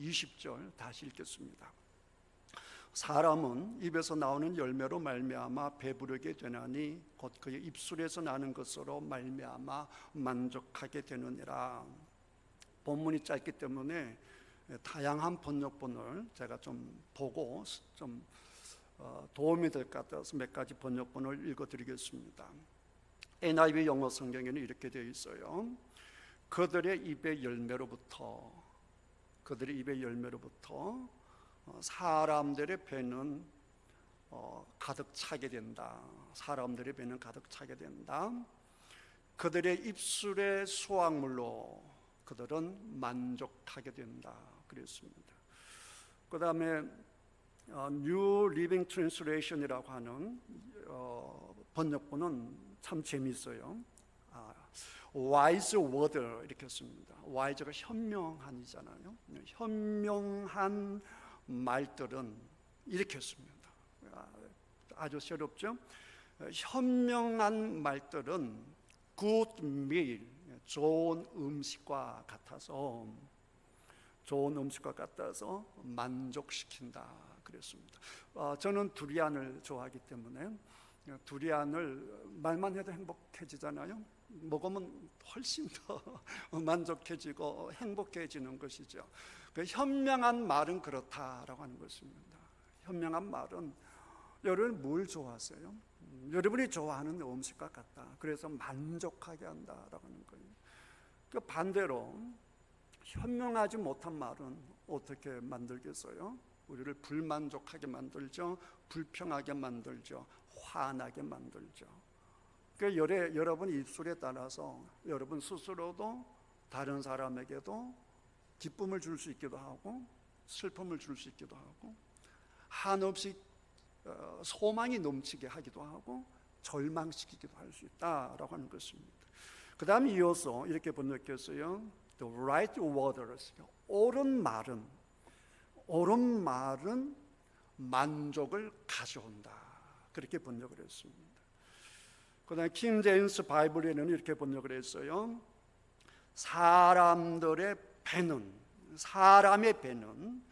20절 다시 읽겠습니다. 사람은 입에서 나오는 열매로 말미암아 배부르게 되나니 곧 그의 입술에서 나는 것으로 말미암아 만족하게 되느니라. 본문이 짧기 때문에 다양한 번역본을 제가 좀 보고 좀 도움이 될 것 같아서 몇 가지 번역본을 읽어드리겠습니다. NIV 영어 성경에는 이렇게 되어 있어요. 그들의 입의 열매로부터 사람들의 배는 가득 차게 된다. 사람들의 배는 가득 차게 된다. 그들의 입술의 수확물로 그들은 만족하게 된다. 그랬습니다. 그 다음에 New Living Translation이라고 하는 번역본은 참 재미있어요. Wise word 이렇게 씁니다. wise가 현명한이잖아요. 현명한 말들은 이렇게 씁니다. 아주 새롭죠? 현명한 말들은 good meal, 좋은 음식과 같아서 만족시킨다 그랬습니다. 저는 두리안을 좋아하기 때문에 두리안을 말만 해도 행복해지잖아요. 먹으면 훨씬 더 만족해지고 행복해지는 것이죠. 그 현명한 말은 그렇다라고 하는 것입니다. 현명한 말은 여러분 뭘 좋아하세요? 여러분이 좋아하는 음식과 같다. 그래서 만족하게 한다라고 하는 거예요. 그 반대로 현명하지 못한 말은 어떻게 만들겠어요? 우리를 불만족하게 만들죠. 불평하게 만들죠. 화나게 만들죠. 그러니까 여러분 입술에 따라서 여러분 스스로도 다른 사람에게도 기쁨을 줄 수 있기도 하고 슬픔을 줄 수 있기도 하고 한없이 소망이 넘치게 하기도 하고 절망시키기도 할 수 있다라고 하는 것입니다. 그 다음 이어서 이렇게 번역했어요. The right words, 옳은 말은 만족을 가져온다. 그렇게 번역을 했습니다. 그 다음에 킹 제임스 바이블에는 이렇게 번역을 했어요. 사람의 배는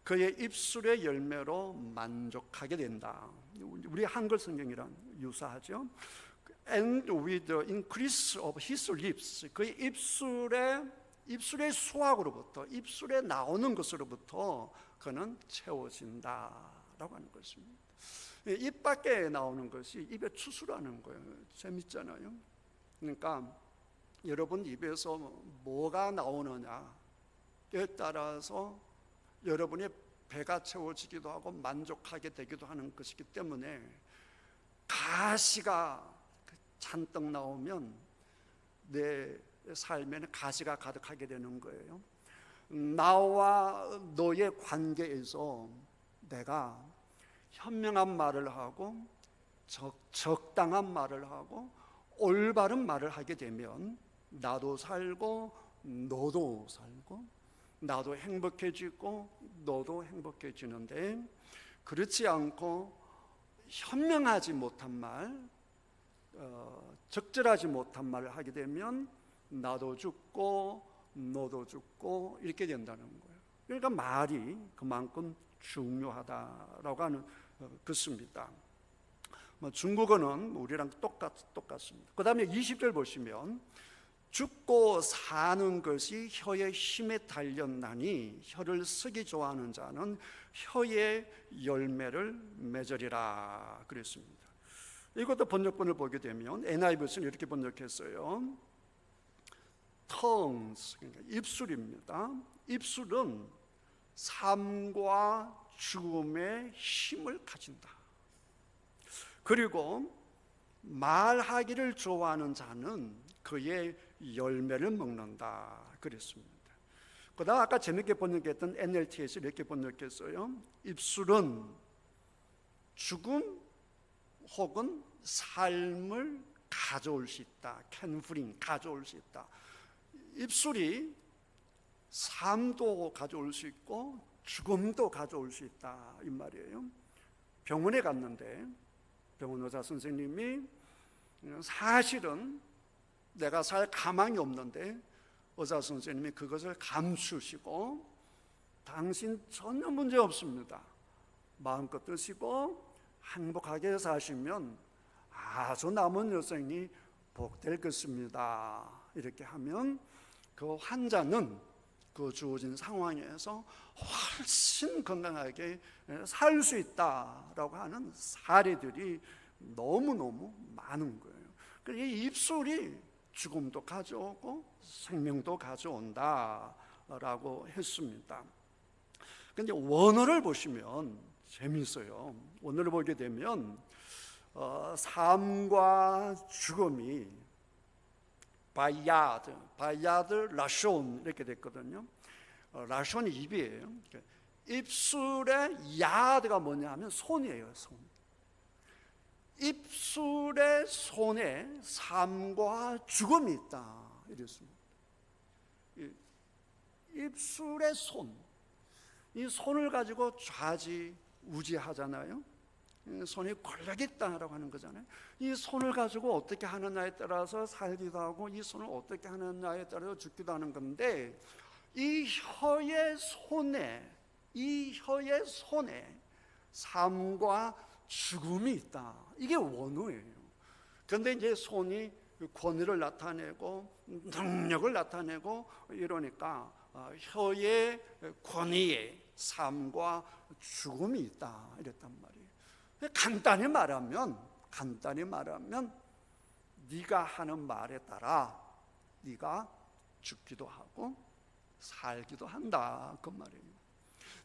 그의 입술의 열매로 만족하게 된다. 우리 한글 성경이랑 유사하죠. And with the increase of his lips, 그의 입술의 수확으로부터, 입술에 나오는 것으로부터 그는 채워진다라고 하는 것입니다. 입 밖에 나오는 것이 입에 추수라는 거예요. 재밌잖아요. 그러니까 여러분 입에서 뭐가 나오느냐에 따라서 여러분의 배가 채워지기도 하고 만족하게 되기도 하는 것이기 때문에 가시가 잔뜩 나오면 내 삶에는 가시가 가득하게 되는 거예요. 나와 너의 관계에서 내가 현명한 말을 하고 적당한 말을 하고 올바른 말을 하게 되면 나도 살고 너도 살고 나도 행복해지고 너도 행복해지는데, 그렇지 않고 현명하지 못한 말, 적절하지 못한 말을 하게 되면 나도 죽고 너도 죽고 이렇게 된다는 거예요. 그러니까 말이 그만큼 중요하다라고 하는 것입니다. 중국어는 우리랑 똑같습니다. 그 다음에 20절 보시면 죽고 사는 것이 혀의 힘에 달렸나니 혀를 쓰기 좋아하는 자는 혀의 열매를 맺으리라 그랬습니다. 이것도 번역본을 보게 되면 NIV는 이렇게 번역했어요. tongues, 그러니까 입술입니다. 입술은 삶과 죽음의 힘을 가진다. 그리고 말하기를 좋아하는 자는 그의 열매를 먹는다 그랬습니다. 그다음 아까 재밌게 번역했던 NLT에서 이렇게 번역했어요. 입술은 죽음 혹은 삶을 가져올 수 있다. can bring, 가져올 수 있다. 입술이 삶도 가져올 수 있고 죽음도 가져올 수 있다 이 말이에요. 병원에 갔는데 병원 의사 선생님이 사실은 내가 살 가망이 없는데 의사 선생님이 그것을 감추시고 당신 전혀 문제 없습니다. 마음껏 드시고 행복하게 사시면 아주 남은 여생이 복될 것입니다. 이렇게 하면 그 환자는 그 주어진 상황에서 훨씬 건강하게 살 수 있다라고 하는 사례들이 너무너무 많은 거예요. 이 입술이 죽음도 가져오고 생명도 가져온다라고 했습니다. 근데 원어를 보시면 재미있어요. 원어를 보게 되면 삶과 죽음이 바야드 라숀 이렇게 됐거든요. 라숀이 입이에요. 입술의 야드가 뭐냐 하면 손이에요. 손. 입술의 손에 삶과 죽음이 있다 이랬습니다. 입술의 손, 이 손을 가지고 좌지우지하잖아요. 손이 권력있다라고 하는 거잖아요. 이 손을 가지고 어떻게 하느냐에 따라서 살기도 하고 이 손을 어떻게 하느냐에 따라서 죽기도 하는 건데, 이 혀의 손에 삶과 죽음이 있다. 이게 원어예요. 그런데 이제 손이 권위를 나타내고 능력을 나타내고 이러니까 혀의 권위에 삶과 죽음이 있다 이랬단 말이에요. 간단히 말하면 네가 하는 말에 따라 네가 죽기도 하고 살기도 한다 그 말이에요.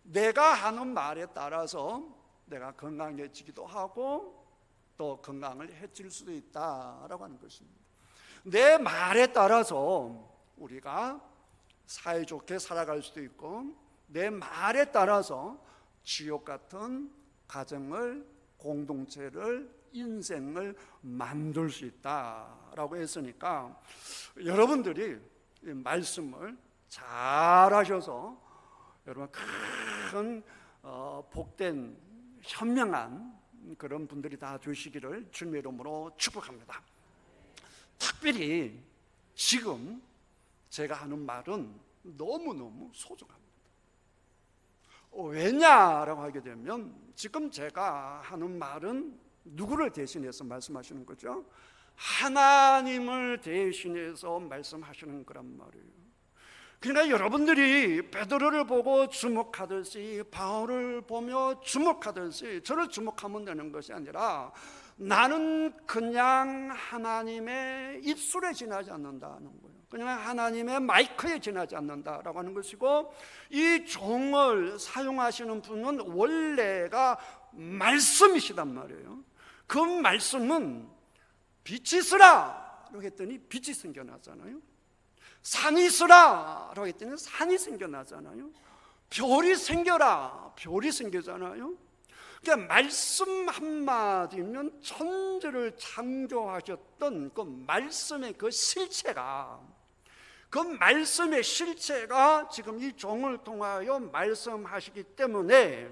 내가 하는 말에 따라서 내가 건강해지기도 하고 또 건강을 해칠 수도 있다라고 하는 것입니다. 내 말에 따라서 우리가 사이좋게 살아갈 수도 있고, 내 말에 따라서 지옥 같은 가정을, 공동체를, 인생을 만들 수 있다라고 했으니까 여러분들이 이 말씀을 잘 하셔서 여러분 큰 복된 현명한 그런 분들이 다 되시기를 주님의 이름으로 축복합니다. 특별히 지금 제가 하는 말은 너무너무 소중합니다. 왜냐라고 하게 되면 지금 제가 하는 말은 누구를 대신해서 말씀하시는 거죠? 하나님을 대신해서 말씀하시는 거란 말이에요. 그러니까 여러분들이 베드로를 보고 주목하듯이, 바울을 보며 주목하듯이 저를 주목하면 되는 것이 아니라, 나는 그냥 하나님의 입술에 지나지 않는다는 거예요. 그냥 하나님의 마이크에 지나지 않는다라고 하는 것이고, 이 종을 사용하시는 분은 원래가 말씀이시단 말이에요. 그 말씀은 빛이 있으라라고 했더니 빛이 생겨나잖아요. 산이 있으라라고 했더니 산이 생겨나잖아요. 별이 생겨라, 별이 생기잖아요. 그러니까 말씀 한마디면 천지를 창조하셨던 그 말씀의 그 실체가, 그 말씀의 실체가 지금 이 종을 통하여 말씀하시기 때문에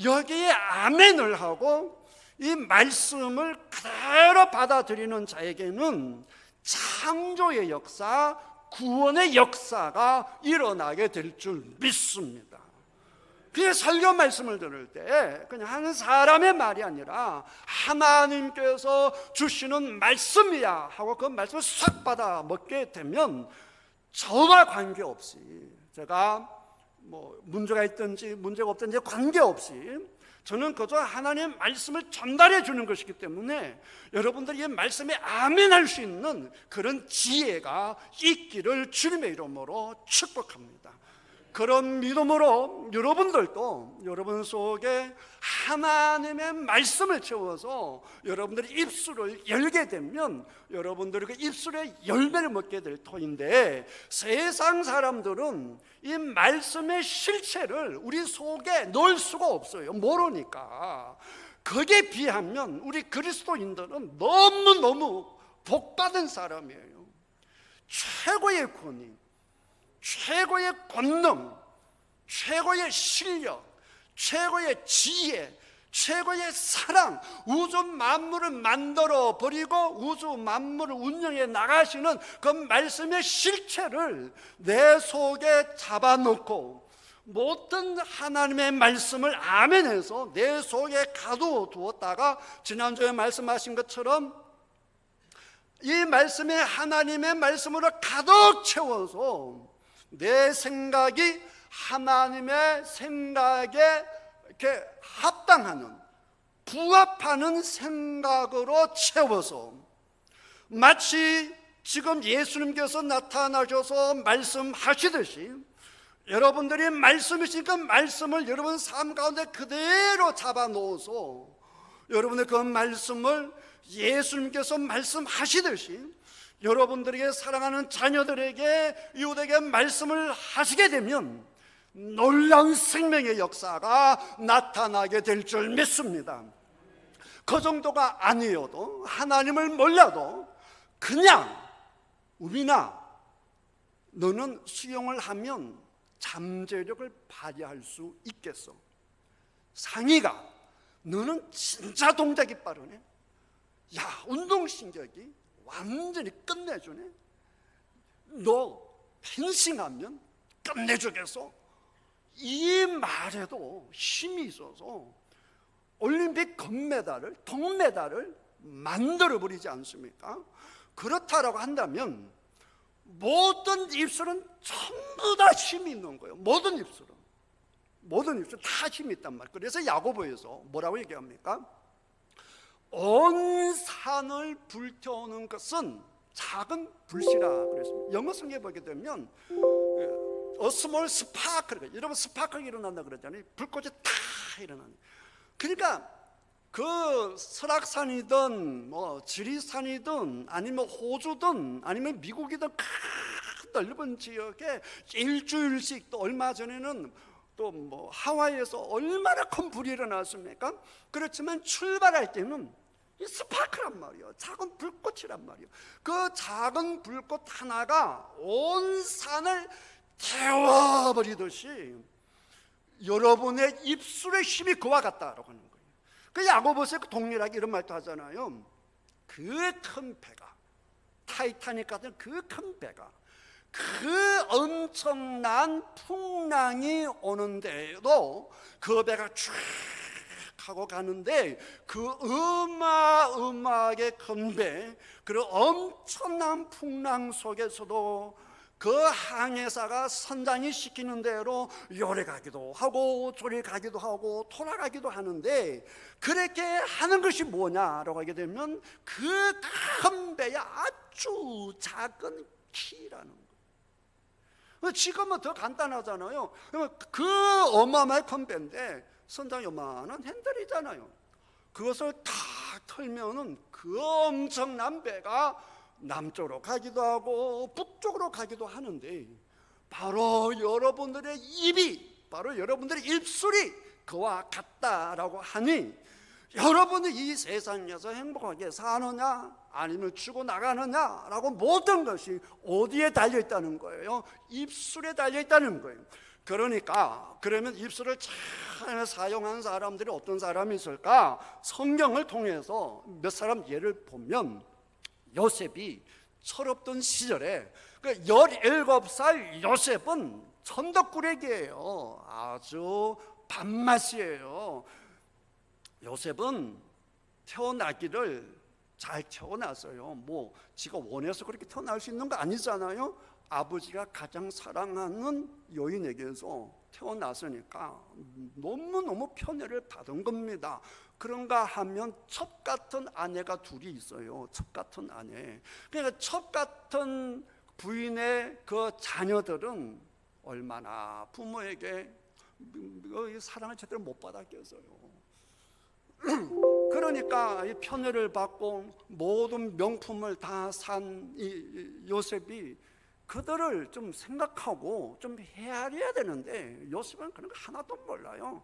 여기에 아멘을 하고 이 말씀을 그대로 받아들이는 자에게는 창조의 역사, 구원의 역사가 일어나게 될 줄 믿습니다. 그 설교 말씀을 들을 때 그냥 한 사람의 말이 아니라 하나님께서 주시는 말씀이야 하고 그 말씀을 싹 받아 먹게 되면 저와 관계없이, 제가 뭐 문제가 있든지 문제가 없든지 관계없이 저는 그저 하나님의 말씀을 전달해 주는 것이기 때문에 여러분들이 이 말씀에 아멘할 수 있는 그런 지혜가 있기를 주님의 이름으로 축복합니다. 그런 믿음으로 여러분들도 여러분 속에 하나님의 말씀을 채워서 여러분들이 입술을 열게 되면 여러분들이 그 입술에 열매를 먹게 될 터인데, 세상 사람들은 이 말씀의 실체를 우리 속에 넣을 수가 없어요. 모르니까. 거기에 비하면 우리 그리스도인들은 너무너무 복받은 사람이에요. 최고의 권위, 최고의 권능, 최고의 실력, 최고의 지혜, 최고의 사랑, 우주 만물을 만들어 버리고 우주 만물을 운영해 나가시는 그 말씀의 실체를 내 속에 잡아놓고 모든 하나님의 말씀을 아멘해서 내 속에 가둬두었다가 지난주에 말씀하신 것처럼 이 말씀에 하나님의 말씀으로 가득 채워서 내 생각이 하나님의 생각에 이렇게 합당하는, 부합하는 생각으로 채워서 마치 지금 예수님께서 나타나셔서 말씀하시듯이 여러분들이 말씀이시니까 말씀을 여러분 삶 가운데 그대로 잡아놓아서 여러분의 그 말씀을 예수님께서 말씀하시듯이 여러분들에게, 사랑하는 자녀들에게, 이웃에게 말씀을 하시게 되면 놀라운 생명의 역사가 나타나게 될 줄 믿습니다. 그 정도가 아니어도, 하나님을 몰라도 그냥 우리나 너는 수영을 하면 잠재력을 발휘할 수 있겠어. 상희가 너는 진짜 동작이 빠르네. 야, 운동신경이 완전히 끝내주네. 너 펜싱하면 끝내주겠어. 이 말에도 힘이 있어서 올림픽 금메달을, 동메달을 만들어버리지 않습니까? 그렇다라고 한다면 모든 입술은 전부 다 힘이 있는 거예요. 모든 입술 다 힘이 있단 말이에요. 그래서 야고보에서 뭐라고 얘기합니까? 온 산을 불태우는 것은 작은 불씨라 그랬습니다. 영어 성경에 보게 되면 A small spark, 여러분 스파크가 일어난다 그러잖아요. 불꽃이 다 일어나는. 그러니까 그 설악산이든 뭐 지리산이든 아니면 호주든 아니면 미국이든 큰 넓은 지역에 일주일씩, 또 얼마 전에는 또 뭐 하와이에서 얼마나 큰 불이 일어났습니까? 그렇지만 출발할 때는 이 스파크란 말이에요. 작은 불꽃이란 말이에요. 그 작은 불꽃 하나가 온 산을 태워버리듯이 여러분의 입술의 힘이 그와 같다라고 하는 거예요. 그 야고보서에 동일하게 이런 말도 하잖아요. 그 큰 배가, 타이타닉 같은 그 큰 배가 그 엄청난 풍랑이 오는데도 그 배가 쭉 하고 가는데 그 어마어마하게 큰 배, 그 엄청난 풍랑 속에서도 그 항해사가 선장이 시키는 대로 요래 가기도 하고 저리 가기도 하고 돌아가기도 하는데, 그렇게 하는 것이 뭐냐라고 하게 되면 그 큰 배의 아주 작은 키라는 거예요. 지금은 더 간단하잖아요. 그 어마어마한 큰 배인데 선장 요만한 핸들이잖아요. 그것을 다 털면은 그 엄청난 배가 남쪽으로 가기도 하고 북쪽으로 가기도 하는데, 바로 여러분들의 입이, 바로 여러분들의 입술이 그와 같다라고 하니, 여러분이 이 세상에서 행복하게 사느냐 아니면 죽어나가느냐라고 모든 것이 어디에 달려있다는 거예요? 입술에 달려있다는 거예요. 그러니까 그러면 입술을 잘 사용한 사람들이 어떤 사람이 있을까? 성경을 통해서 몇 사람 예를 보면, 요셉이 철없던 시절에 그 17살 요셉은 천덕꾸레기예요. 아주 밥맛이에요. 요셉은 태어나기를 잘 태어났어요. 뭐 지가 원해서 그렇게 태어날 수 있는 거 아니잖아요. 아버지가 가장 사랑하는 여인에게서 태어났으니까 너무너무 편애를 받은 겁니다. 그런가 하면 첩 같은 아내가 둘이 있어요. 첩 같은 아내. 그러니까 첩 같은 부인의 그 자녀들은 얼마나 부모에게 사랑을 제대로 못 받았겠어요. 그러니까 이 편애를 받고 모든 명품을 다 산 이 요셉이 그들을 좀 생각하고 좀 헤아려야 되는데, 요셉은 그런 거 하나도 몰라요.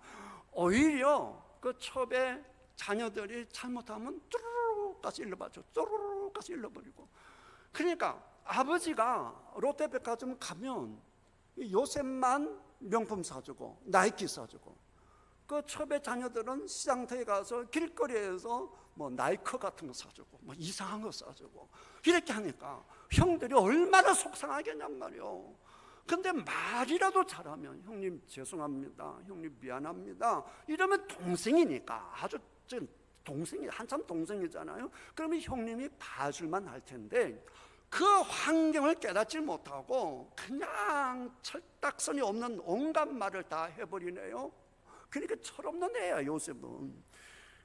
오히려 그 첩의 자녀들이 잘못하면 쭈루루까지 일러버리죠. 쭈루루까지 일러버리고. 그러니까 아버지가 롯데백화점 가면 요셉만 명품 사주고 나이키 사주고, 그 첩의 자녀들은 시장터에 가서 길거리에서 뭐 나이크 같은 거 사주고 뭐 이상한 거 사주고, 이렇게 하니까 형들이 얼마나 속상하겠냔 말이요. 근데 말이라도 잘하면 형님 죄송합니다, 형님 미안합니다 이러면 동생이니까, 아주 동생이 한참 동생이잖아요. 그러면 형님이 봐줄만 할 텐데 그 환경을 깨닫지 못하고 그냥 철딱선이 없는 온갖 말을 다 해버리네요. 그러니까 철없는 애야 요셉은.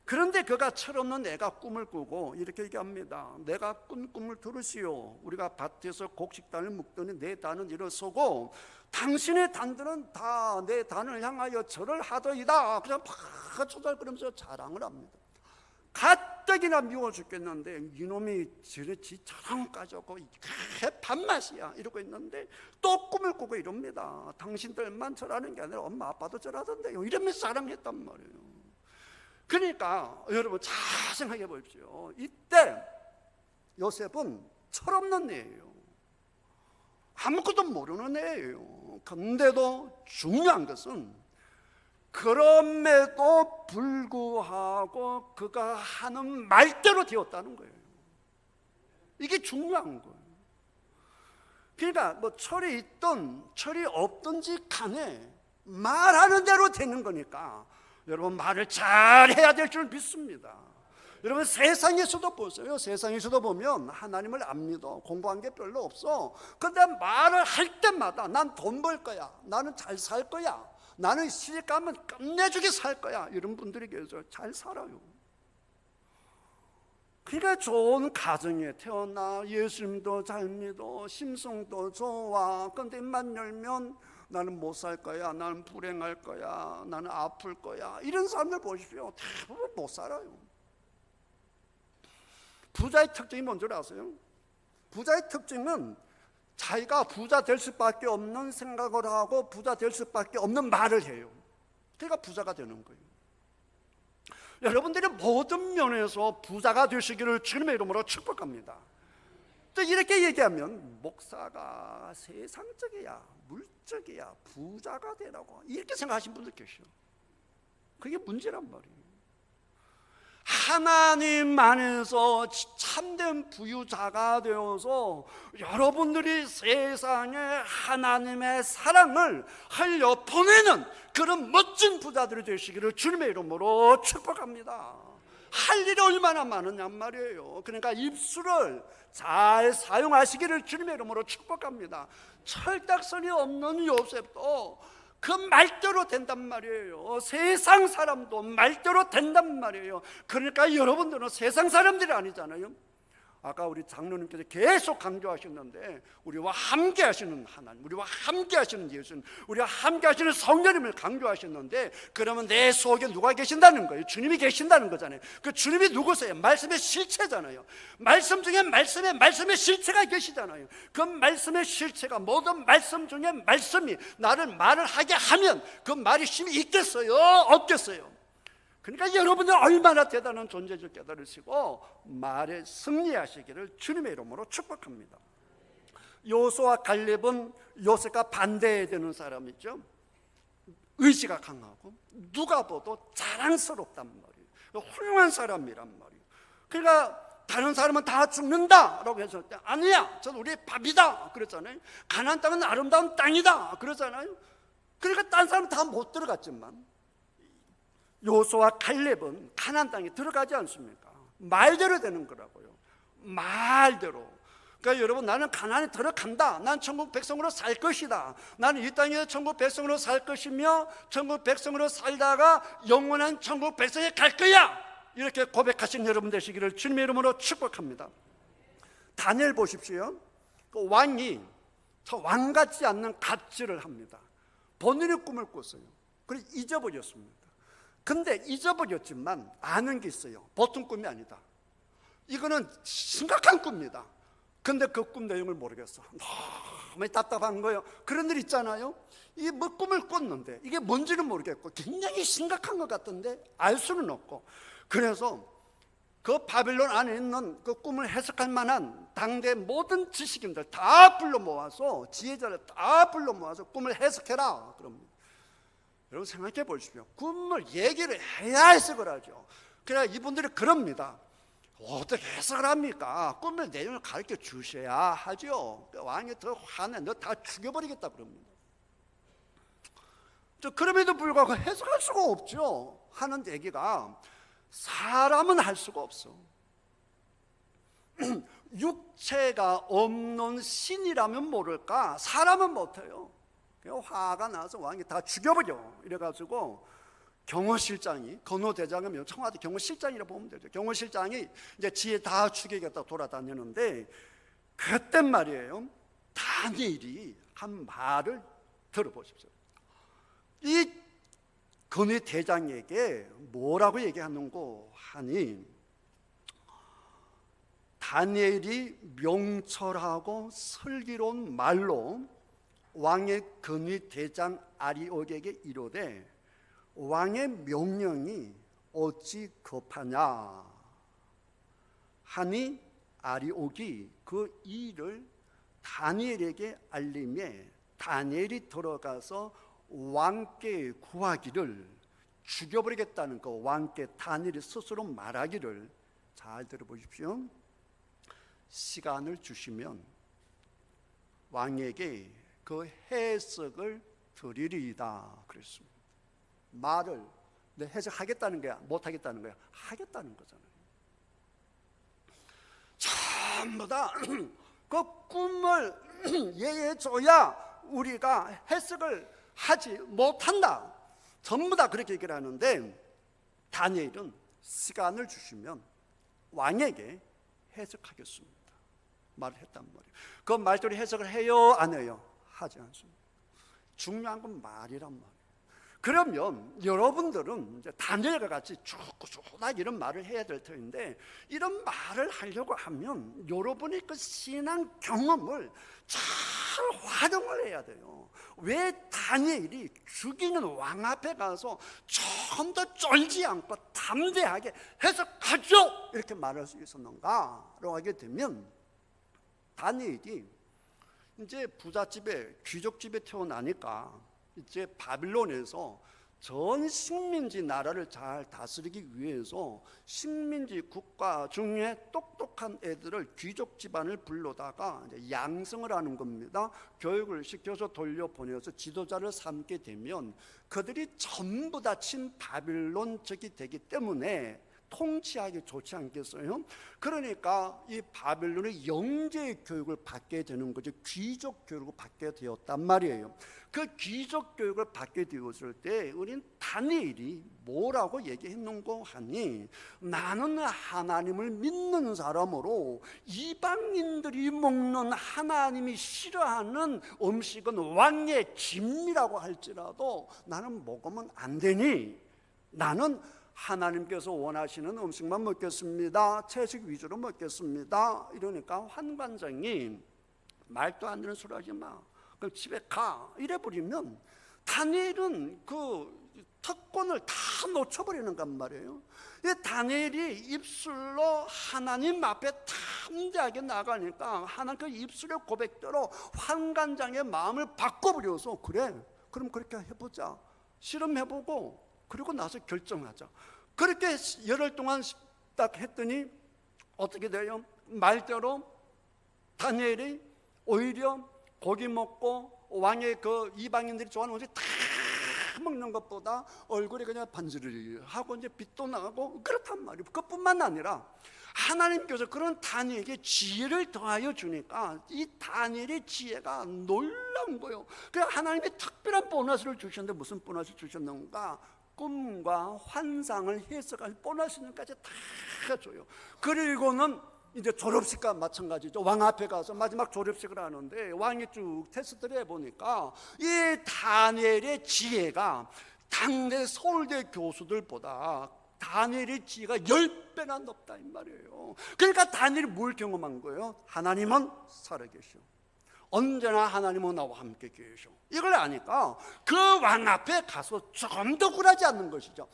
그런데 그가 철없는 애가 꿈을 꾸고 이렇게 얘기합니다. 내가 꾼 꿈을 들으시오. 우리가 밭에서 곡식단을 묶더니 내 단은 일어서고 당신의 단들은 다 내 단을 향하여 절을 하더이다. 그냥 파초달거리면서 자랑을 합니다. 가뜩이나 미워 죽겠는데 이놈이 지 자랑까지 하고 밥맛이야 이러고 있는데 또 꿈을 꾸고 이럽니다. 당신들만 절하는 게 아니라 엄마 아빠도 절하던데요 이러면서 자랑했단 말이에요. 그러니까 여러분 잘 생각해 보십시오. 이때 요셉은 철없는 애예요. 아무것도 모르는 애예요. 근데도 중요한 것은 그럼에도 불구하고 그가 하는 말대로 되었다는 거예요. 이게 중요한 거예요. 그러니까 뭐 철이 있든 철이 없든지 간에 말하는 대로 되는 거니까 여러분 말을 잘해야 될 줄 믿습니다. 여러분 세상에서도 보세요. 세상에서도 보면 하나님을 안 믿어. 공부한 게 별로 없어. 근데 말을 할 때마다 난 돈 벌 거야, 나는 잘 살 거야, 나는 시집 가면 끝내주게 살 거야, 이런 분들이 계세요. 잘 살아요. 그러니까 좋은 가정에 태어나 예수님도 잘 믿어, 심성도 좋아. 근데 입만 열면 나는 못 살 거야, 나는 불행할 거야, 나는 아플 거야, 이런 사람들 보십시오. 대부분 못 살아요. 부자의 특징이 뭔지 아세요? 부자의 특징은 자기가 부자 될 수밖에 없는 생각을 하고 부자 될 수밖에 없는 말을 해요. 그러니까 부자가 되는 거예요. 여러분들이 모든 면에서 부자가 되시기를 주님의 이름으로 축복합니다. 또 이렇게 얘기하면 목사가 세상적이야, 물적이야, 부자가 되라고 이렇게 생각하시는 분들 계셔. 그게 문제란 말이에요. 하나님 안에서 참된 부유자가 되어서 여러분들이 세상에 하나님의 사랑을 흘려 보내는 그런 멋진 부자들이 되시기를 주님의 이름으로 축복합니다. 할 일이 얼마나 많으냔 말이에요. 그러니까 입술을 잘 사용하시기를 주님의 이름으로 축복합니다. 철딱선이 없는 요셉도 그 말대로 된단 말이에요. 세상 사람도 말대로 된단 말이에요. 그러니까 여러분들은 세상 사람들이 아니잖아요. 아까 우리 장로님께서 계속 강조하셨는데 우리와 함께 하시는 하나님, 우리와 함께 하시는 예수님, 우리와 함께 하시는 성령님을 강조하셨는데 그러면 내 속에 누가 계신다는 거예요? 주님이 계신다는 거잖아요. 그 주님이 누구세요? 말씀의 실체잖아요. 말씀 중에 말씀의 실체가 계시잖아요. 그 말씀의 실체가 모든 말씀 중에 말씀이 나를 말을 하게 하면 그 말이 힘이 있겠어요? 없겠어요? 그러니까 여러분은 얼마나 대단한 존재를 깨달으시고 말에 승리하시기를 주님의 이름으로 축복합니다. 요수와 갈렙은 요셉과 반대해야 되는 사람이죠. 의지가 강하고 누가 봐도 자랑스럽단 말이에요. 훌륭한 사람이란 말이에요. 그러니까 다른 사람은 다 죽는다라고 해서 아니야, 저는 우리 밥이다 그랬잖아요. 가나안 땅은 아름다운 땅이다 그러잖아요. 그러니까 딴 사람은 다 못 들어갔지만 요수와 갈렙은 가나안 땅에 들어가지 않습니까? 말대로 되는 거라고요. 말대로. 그러니까 여러분, 나는 가나안에 들어간다, 난 천국 백성으로 살 것이다, 나는 이 땅에서 천국 백성으로 살 것이며 천국 백성으로 살다가 영원한 천국 백성에 갈 거야, 이렇게 고백하신 여러분 되시기를 주님의 이름으로 축복합니다. 다니엘 보십시오. 그 왕이 저 왕 같지 않는 갑질을 합니다. 본인의 꿈을 꿨어요. 그래서 잊어버렸습니다. 근데 잊어버렸지만 아는 게 있어요. 보통 꿈이 아니다. 이거는 심각한 꿈이다. 근데 그 꿈 내용을 모르겠어. 너무 답답한 거예요. 그런 일 있잖아요. 이게 뭐 꿈을 꿨는데 이게 뭔지는 모르겠고 굉장히 심각한 것 같은데 알 수는 없고, 그래서 그 바빌론 안에 있는 그 꿈을 해석할 만한 당대 모든 지식인들 다 불러 모아서, 지혜자를 다 불러 모아서 꿈을 해석해라 그럽니다. 여러분 생각해 보십시오. 꿈을 얘기를 해야 해석을 하죠. 그러나 이분들이 그럽니다. 어떻게 해석을 합니까? 꿈의 내용을 가르쳐 주셔야 하죠. 왕이 더 화내, 너 다 죽여버리겠다 그럽니다. 그럼에도 불구하고 해석할 수가 없죠. 하는 얘기가 사람은 할 수가 없어. 육체가 없는 신이라면 모를까, 사람은 못해요. 화가 나서 왕이 다 죽여버려. 이래가지고 경호실장이, 건호대장이면 청와대 경호실장이라고 보면 되죠. 경호실장이 이제 지혜 다 죽이겠다 돌아다니는데, 그때 말이에요, 다니엘이 한 말을 들어보십시오. 이 건호대장에게 뭐라고 얘기하는고 하니, 다니엘이 명철하고 슬기로운 말로 왕의 건의대장 아리옥에게 이르되 왕의 명령이 어찌 급하냐 하니, 아리옥이 그 일을 다니엘에게 알림에 다니엘이 들어가서 왕께 구하기를, 죽여버리겠다는 거 왕께 다니엘이 스스로 말하기를, 잘 들어보십시오. 시간을 주시면 왕에게 그 해석을 드리리이다 그랬습니다. 말을 내 해석하겠다는 거야, 못하겠다는 거야? 하겠다는 거잖아요. 전부 다 그 꿈을 이해해줘야 우리가 해석을 하지 못한다. 전부 다 그렇게 얘기를 하는데, 다니엘은 시간을 주시면 왕에게 해석하겠습니다 말을 했단 말이에요. 그 말대로 해석을 해요, 안 해요? 하지 않습니다. 중요한 건 말이란 말이에요. 그러면 여러분들은 이제 다니엘과 같이 쭉쭉쭉 이런 말을 해야 될 터인데, 이런 말을 하려고 하면 여러분이 그 신앙 경험을 잘 활용을 해야 돼요. 왜 다니엘이 죽이는 왕 앞에 가서 좀 더 쫄지 않고 담대하게 해석하죠 이렇게 말할 수 있었는가로 하게 되면, 다니엘이 이제 부잣집에, 귀족집에 태어나니까 이제 바빌론에서 전 식민지 나라를 잘 다스리기 위해서 식민지 국가 중에 똑똑한 애들을 귀족 집안을 불러다가 이제 양성을 하는 겁니다. 교육을 시켜서 돌려보내서 지도자를 삼게 되면 그들이 전부 다 친바빌론적이 되기 때문에 통치하기 좋지 않겠어요? 그러니까 이 바빌론의 영재 교육을 받게 되는 거죠. 귀족 교육을 받게 되었단 말이에요. 그 귀족 교육을 받게 되었을 때 우린 다니엘이 뭐라고 얘기했는고 하니, 나는 하나님을 믿는 사람으로 이방인들이 먹는 하나님이 싫어하는 음식은 왕의 진미라고 할지라도 나는 먹으면 안 되니, 나는 하나님께서 원하시는 음식만 먹겠습니다, 채식 위주로 먹겠습니다. 이러니까 환관장이 말도 안 되는 소리 하지 마, 그럼 집에 가 이래버리면 다니엘은 그 특권을 다 놓쳐버리는 건 말이에요. 다니엘이 입술로 하나님 앞에 담대하게 나가니까 하나님 그 입술의 고백대로 환관장의 마음을 바꿔버려서, 그래 그럼 그렇게 해보자, 실험해보고 그리고 나서 결정하자. 그렇게 열흘 동안 딱 했더니 어떻게 돼요? 말대로 다니엘이 오히려 고기 먹고 왕의 그 이방인들이 좋아하는 음식 다 먹는 것보다 얼굴이 그냥 반지르르하고 이제 빛도 나고 그렇단 말이에요. 그것뿐만 아니라 하나님께서 그런 다니엘에게 지혜를 더하여 주니까 이 다니엘의 지혜가 놀라운 거예요. 그래서 하나님이 특별한 보너스를 주셨는데, 무슨 보너스를 주셨는가? 꿈과 환상을 해석할 보너스까지 다 줘요. 그리고는 이제 졸업식과 마찬가지죠. 왕 앞에 가서 마지막 졸업식을 하는데 왕이 쭉 테스트를 해보니까 이 다니엘의 지혜가 당대 서울대 교수들보다 다니엘의 지혜가 10배나 높다 이 말이에요. 그러니까 다니엘이 뭘 경험한 거예요? 하나님은 살아계셔, 언제나 하나님은 나와 함께 계셔. 이걸 아니까 그 왕 앞에 가서 조금 더 굴하지 않는 것이죠.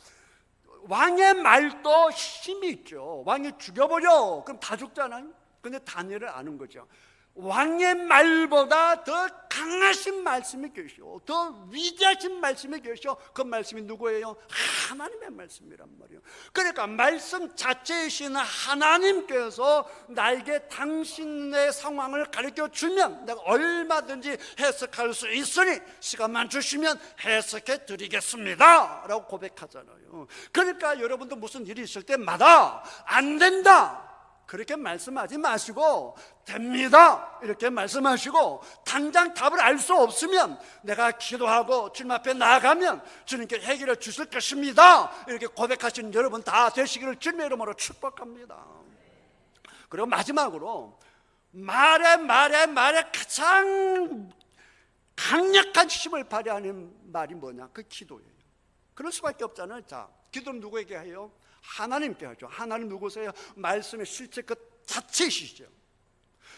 왕의 말도 힘이 있죠. 왕이 죽여버려, 그럼 다 죽잖아요. 근데 다니엘을 아는 거죠. 왕의 말보다 더 강하신 말씀이 계시오, 더 위대하신 말씀이 계시오. 그 말씀이 누구예요? 하나님의 말씀이란 말이에요. 그러니까 말씀 자체이신 하나님께서 나에게 당신의 상황을 가르쳐 주면 내가 얼마든지 해석할 수 있으니 시간만 주시면 해석해 드리겠습니다 라고 고백하잖아요. 그러니까 여러분도 무슨 일이 있을 때마다 안 된다 그렇게 말씀하지 마시고 됩니다 이렇게 말씀하시고, 당장 답을 알 수 없으면 내가 기도하고 주님 앞에 나아가면 주님께 해결해 주실 것입니다 이렇게 고백하시는 여러분 다 되시기를 주님의 이름으로 축복합니다. 그리고 마지막으로 말에 가장 강력한 힘을 발휘하는 말이 뭐냐? 그 기도예요. 그럴 수밖에 없잖아요. 자, 기도는 누구에게 해요? 하나님께 하죠. 하나님 누구세요? 말씀의 실체 그 자체이시죠.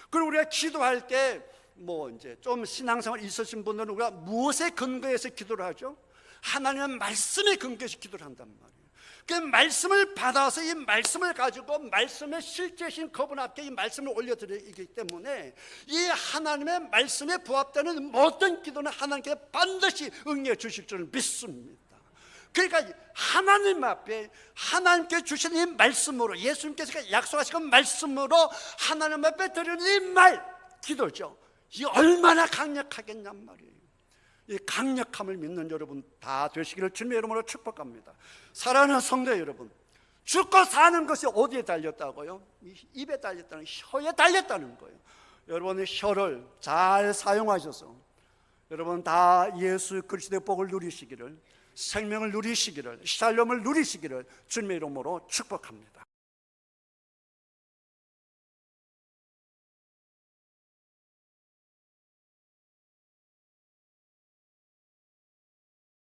그리고 우리가 기도할 때 뭐 이제 좀 신앙생활 있으신 분들은 우리가 무엇에 근거해서 기도를 하죠? 하나님의 말씀에 근거해서 기도를 한단 말이에요. 그 말씀을 받아서 이 말씀을 가지고 말씀의 실제신 그분 앞에 이 말씀을 올려드리기 때문에 이 하나님의 말씀에 부합되는 모든 기도는 하나님께 반드시 응해 주실 줄 믿습니다. 그러니까 하나님 앞에 하나님께 주신 이 말씀으로, 예수님께서 약속하신 말씀으로 하나님 앞에 드리는 이 말, 기도죠. 이 얼마나 강력하겠냔 말이에요. 이 강력함을 믿는 여러분 다 되시기를 주님의 이름으로 축복합니다. 사랑하는 성도 여러분, 죽고 사는 것이 어디에 달렸다고요? 입에 달렸다는, 혀에 달렸다는 거예요. 여러분의 혀를 잘 사용하셔서 여러분 다 예수 그리스도의 복을 누리시기를, 생명을 누리시기를, 샬롬을 누리시기를 주님의 이름으로 축복합니다.